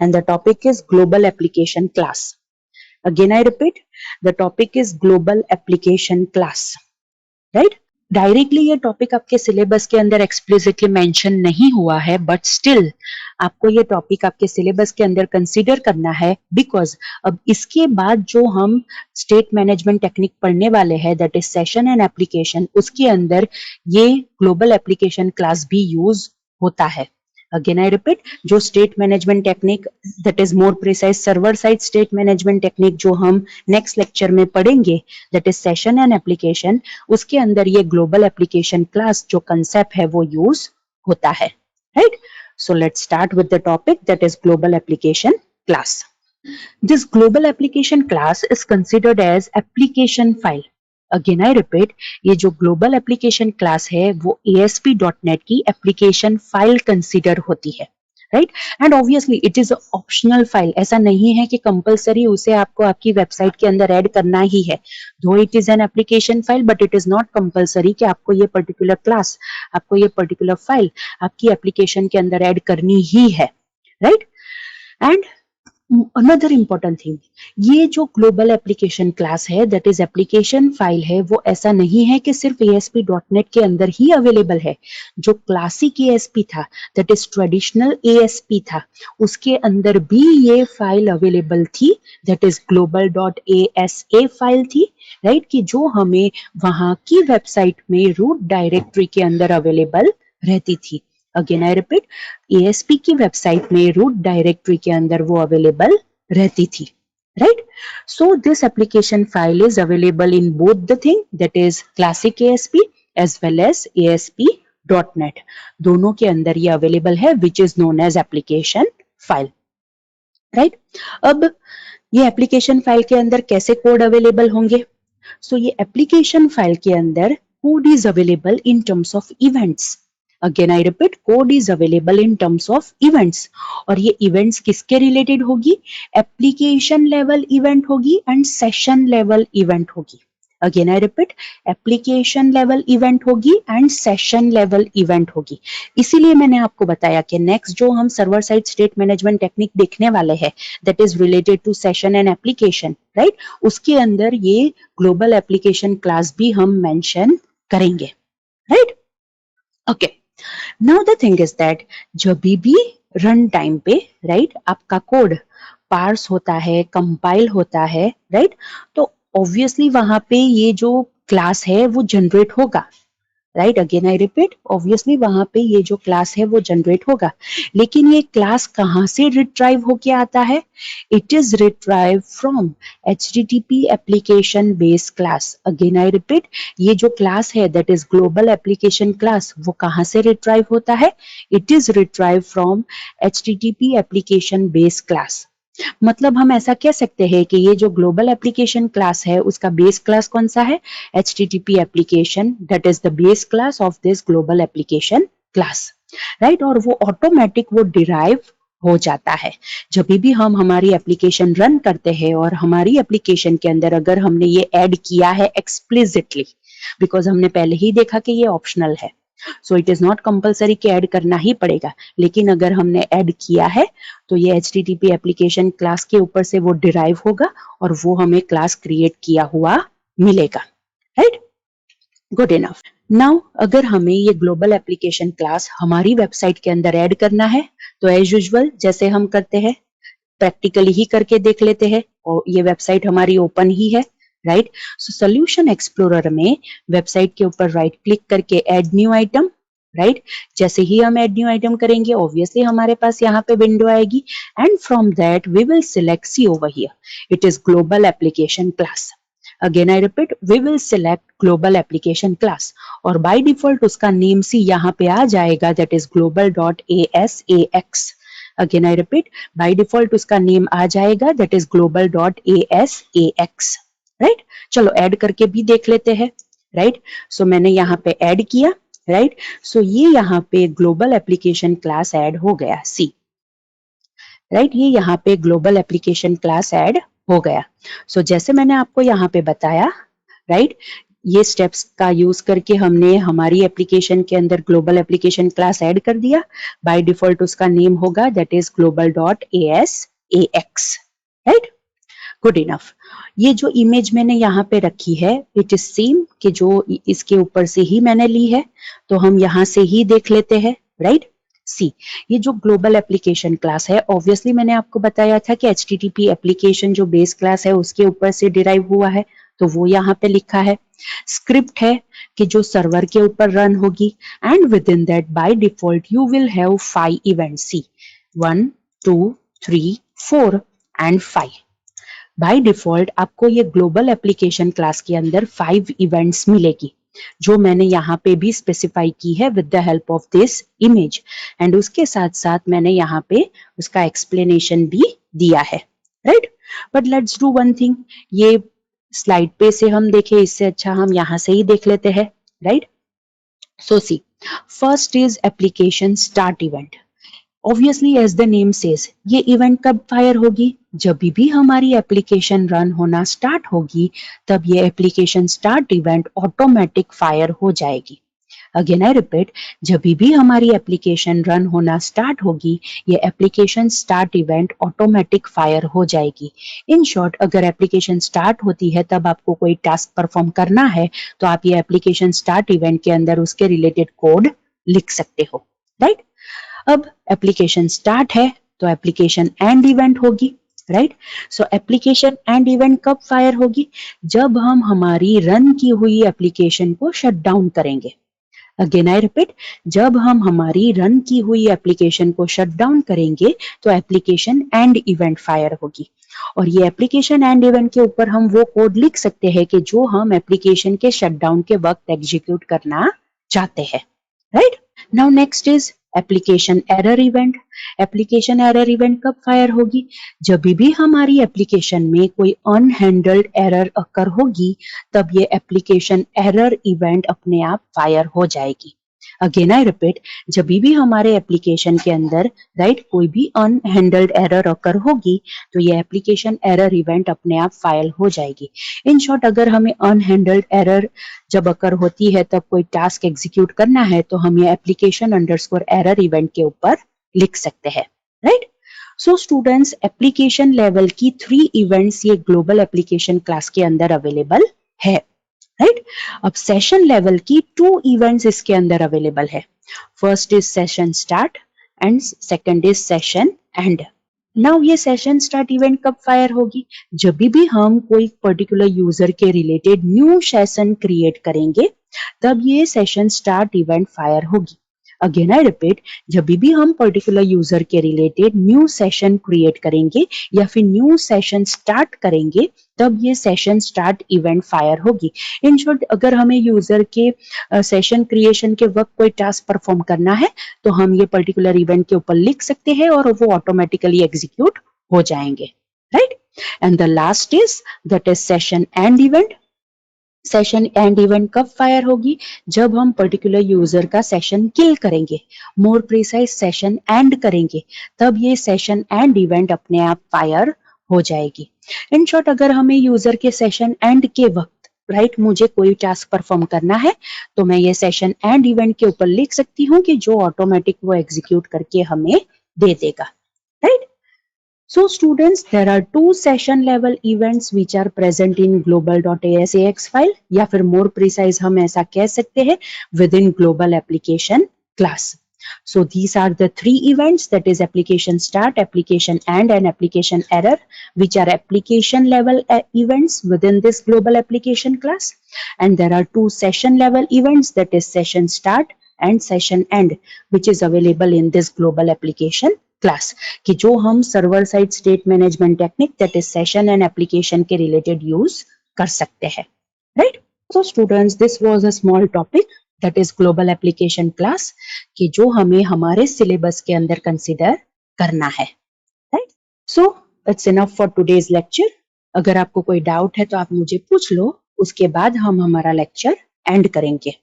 and the topic is global application class. Again, I repeat, the topic is global application class, right? Directly ये topic आपके syllabus के अंदर explicitly mention नहीं हुआ है, but still आपको ये टॉपिक आपके सिलेबस के अंदर कंसीडर करना है, बिकॉज अब इसके बाद जो हम स्टेट मैनेजमेंट टेक्निक पढ़ने वाले हैं, that is session and application, उसके अंदर ये ग्लोबल एप्लीकेशन क्लास भी यूज होता है. Again, I repeat, जो state management technique, that is more precise server side state management technique जो हम नेक्स्ट लेक्चर में पढ़ेंगे, that is session and application, उसके अंदर ये ग्लोबल एप्लीकेशन क्लास जो कंसेप्ट है वो यूज होता है, right? So let's start with the topic that is global application class. This global application class is considered as application file. Again, I repeat, ये जो ग्लोबल एप्लीकेशन क्लास है वो ASP.NET की एप्लीकेशन फाइल कंसिडर होती है, right? And obviously it is optional file. ऐसा नहीं है कि कंपलसरी उसे आपको आपकी वेबसाइट के अंदर ऐड करना ही है. दो it is an application file, but it is not compulsory कि आपको ये पर्टिकुलर क्लास, आपको ये पर्टिकुलर फाइल आपकी एप्लीकेशन के अंदर ऐड करनी ही है, right? And another important thing, ये जो ग्लोबल एप्लीकेशन क्लास है, दैट इज एप्लीकेशन फाइल है, वो ऐसा नहीं है कि सिर्फ ASP.NET के अंदर ही अवेलेबल है. जो क्लासिक ASP था, दैट इज ट्रेडिशनल ASP था, उसके अंदर भी ये फाइल अवेलेबल थी, दैट इज global.asa फाइल थी, राइट? कि जो हमें वहां की वेबसाइट में रूट डायरेक्टरी के अंदर अवेलेबल रहती थी. अगेन आई रिपीट, ASP की वेबसाइट में रूट डायरेक्टरी के अंदर वो अवेलेबल रहती थी, right? So this application file is available in both the thing, that is classic ASP as well as ASP.NET. दोनों के अंदर ये अवेलेबल है, which is known as application file, right? अब ये एप्लीकेशन फाइल के अंदर कैसे कोड अवेलेबल होंगे? सो ये एप्लीकेशन फाइल के अंदर code is available in terms of events. Again, I repeat, code is available in terms of events. और ये events किसके related होगी? Application level event होगी and session level event होगी. Again, I repeat, application level event होगी and session level event होगी. इसीलिए मैंने आपको बताया कि next जो हम server side state management technique देखने वाले हैं, that is related to session and application, right? उसके अंदर ये global application class भी हम mention करेंगे, right? Okay. Now the thing is that जब भी रन टाइम पे, राइट, आपका कोड पार्स होता है, कंपाइल होता है, राइट, तो ऑब्वियसली वहां पे ये जो क्लास है वो जनरेट होगा, right? Again I repeat, obviously वहां पे ये जो क्लास है वो जनरेट होगा. लेकिन ये क्लास कहां से रिट्राइव होके आता है? It is retrieve from HTTP application base class. Again I repeat, ये जो क्लास है that is global application class, वो कहां से रिट्राइव होता है? It is retrieve from HTTP application base class. मतलब हम ऐसा कह सकते हैं कि ये जो ग्लोबल एप्लीकेशन क्लास है उसका बेस क्लास कौन सा है? HTTP application, that is the base class of this global application class, right? और वो ऑटोमेटिक वो डिराइव हो जाता है जब भी हम हमारी एप्लीकेशन रन करते हैं और हमारी एप्लीकेशन के अंदर अगर हमने ये ऐड किया है एक्सप्लिसिटली, बिकॉज हमने पहले ही देखा कि ये ऑप्शनल है, so it is not compulsory कि ऐड करना ही पड़ेगा, लेकिन अगर हमने ऐड किया है तो ये HTTP एप्लीकेशन क्लास के ऊपर से वो डिराइव होगा और वो हमें क्लास क्रिएट किया हुआ मिलेगा, राइट? Good enough. नाउ अगर हमें ये ग्लोबल एप्लीकेशन क्लास हमारी वेबसाइट के अंदर ऐड करना है तो एज यूजुअल जैसे हम करते हैं, प्रैक्टिकली ही करके देख लेते हैं, और ये वेबसाइट हमारी ओपन ही है, राइट? सो सॉल्यूशन एक्सप्लोरर में वेबसाइट के ऊपर राइट क्लिक करके ऐड न्यू आइटम, राइट? जैसे ही हम ऐड न्यू आइटम करेंगे ऑब्वियसली हमारे पास यहाँ पे विंडो आएगी, and from that we will select, see over here, it is global application class. Again I repeat, we will select global application class, और बाय डिफॉल्ट उसका नेम सी यहाँ पे आ जाएगा, that is global.asax. Again I repeat, bye default उसका name आ जाएगा, that is global.asax, right? चलो add करके भी देख लेते हैं, राइट? सो मैंने यहाँ पे ऐड किया, राइट? सो ये यहाँ पे ग्लोबल एप्लीकेशन क्लास ऐड हो गया, सी, राइट? ये यहाँ पे ग्लोबल एप्लीकेशन क्लास ऐड हो गया. सो जैसे मैंने आपको यहाँ पे बताया, राइट, ये स्टेप्स का यूज करके हमने हमारी एप्लीकेशन के अंदर ग्लोबल एप्लीकेशन क्लास ऐड कर दिया। बाय डिफॉल्ट उसका नेम होगा that is global.asax, right? Good enough. ये जो इमेज मैंने यहाँ पे रखी है इट इज सेम कि जो इसके ऊपर से ही मैंने ली है, तो हम यहाँ से ही देख लेते हैं, राइट? सी, ये जो ग्लोबल एप्लीकेशन क्लास है, ऑब्वियसली मैंने आपको बताया था कि HTTP एप्लीकेशन जो बेस क्लास है उसके ऊपर से डिराइव हुआ है, तो वो यहाँ पे लिखा है। स्क्रिप्ट है कि जो सर्वर के ऊपर रन होगी, and within that by default you will have 5 events, see 1 2 3 4 and 5। By default आपको ये ग्लोबल एप्लीकेशन क्लास के अंदर 5 इवेंट्स मिलेगी, जो मैंने यहाँ पे भी स्पेसिफाई की है with the help of this image, and उसके साथ साथ मैंने यहाँ पे उसका एक्सप्लेनेशन भी दिया है, right? But let's do one thing, ये स्लाइड पे से हम देखें इससे अच्छा हम यहाँ से ही देख लेते हैं, right? So see, first is application start event. Obviously as the name says, ये इवेंट कब फायर होगी? जब भी हमारी एप्लीकेशन रन होना स्टार्ट होगी, तब ये application start event automatic fire हो जाएगी। अगेन आई रिपीट, जब भी हमारी एप्लीकेशन रन होना स्टार्ट होगी, ये application start event automatic fire हो जाएगी। इन शॉर्ट, अगर एप्लीकेशन स्टार्ट होती है तब आपको कोई टास्क परफॉर्म करना है, तो आप ये एप्लीकेशन स्टार्ट इवेंट के अंदर उसके रिलेटेड कोड लिख सकते हो, राइट? अब एप्लीकेशन स्टार्ट है तो एप्लीकेशन एंड इवेंट होगी, right? So application and event कब फायर होगी? जब हम हमारी रन की हुई एप्लीकेशन को शट डाउन करेंगे। अगेन आई रिपीट, जब हम हमारी रन की हुई एप्लीकेशन को शट डाउन करेंगे तो एप्लीकेशन एंड इवेंट फायर होगी। और ये एप्लीकेशन एंड इवेंट के ऊपर हम वो कोड लिख सकते हैं कि जो हम एप्लीकेशन के शटडाउन के वक्त एग्जीक्यूट करना चाहते हैं, right? Now next is application error event. Application error event कब फायर होगी? जब भी हमारी एप्लीकेशन में कोई अनहैंडल्ड एरर अकर होगी, तब ये एप्लीकेशन एरर इवेंट अपने आप फायर हो जाएगी। अगेन आई रिपीट, जब भी हमारे एप्लीकेशन के अंदर राइट कोई भी अनहैंडल्ड एरर अकर होगी, तो ये एप्लीकेशन एरर इवेंट अपने आप फाइल हो जाएगी। इन शॉर्ट, अगर हमें अनहैंडल्ड एरर जब अकर होती है तब कोई टास्क एग्जीक्यूट करना है, तो हम ये एप्लीकेशन अंडरस्कोर एरर इवेंट के ऊपर लिख सकते हैं, right? So students, application level की 3 इवेंट्स ये ग्लोबल एप्लीकेशन क्लास के अंदर अवेलेबल है, राइट? अब सेशन लेवल की 2 इवेंट्स इसके अंदर अवेलेबल है। First is session start and second is session and. Now ये सेशन स्टार्ट इवेंट कब फायर होगी? जब भी हम कोई पर्टिकुलर यूजर के रिलेटेड न्यू सेशन क्रिएट करेंगे, तब ये सेशन स्टार्ट इवेंट फायर होगी। अगेन आई रिपीट, जब भी हम पर्टिकुलर यूजर के रिलेटेड न्यू सेशन क्रिएट करेंगे या फिर न्यू सेशन स्टार्ट करेंगे, तब ये सेशन स्टार्ट इवेंट फायर होगी। इन शॉर्ट, अगर हमें यूजर के सेशन क्रिएशन के वक्त कोई टास्क परफॉर्म करना है, तो हम ये पर्टिकुलर इवेंट के ऊपर लिख सकते हैं और वो ऑटोमेटिकली एग्जीक्यूट हो जाएंगे, right? And the last is that is session and event. Session and event कब फायर होगी? जब हम पर्टिकुलर यूजर का सेशन किल करेंगे, मोर प्रिसाइज सेशन एंड करेंगे, तब ये सेशन एंड इवेंट अपने आप फायर हो जाएगी। इन शॉर्ट, अगर हमें यूजर के सेशन एंड के वक्त राइट मुझे कोई टास्क परफॉर्म करना है, तो मैं ये सेशन एंड इवेंट के ऊपर लिख सकती हूँ कि जो ऑटोमेटिक वो एग्जीक्यूट करके हमें दे देगा, right? So students, there are 2 session level events which are present in global.asax file, या फिर more precise हम ऐसा कह सकते हैं within global application class. So these are the 3 events, that is application start, application end and application error, which are application level events within this global application class. And there are 2 session level events, that is session start and session end, which is available in this global application class, कि जो हम server side state management technique that is session and application के related use कर सकते हैं, right? So students, this was a small topic that is global application class, कि जो हमें हमारे सिलेबस के अंदर कंसीडर करना है, right? So it's enough for today's lecture. अगर आपको कोई डाउट है तो आप मुझे पूछ लो, उसके बाद हम हमारा लेक्चर एंड करेंगे।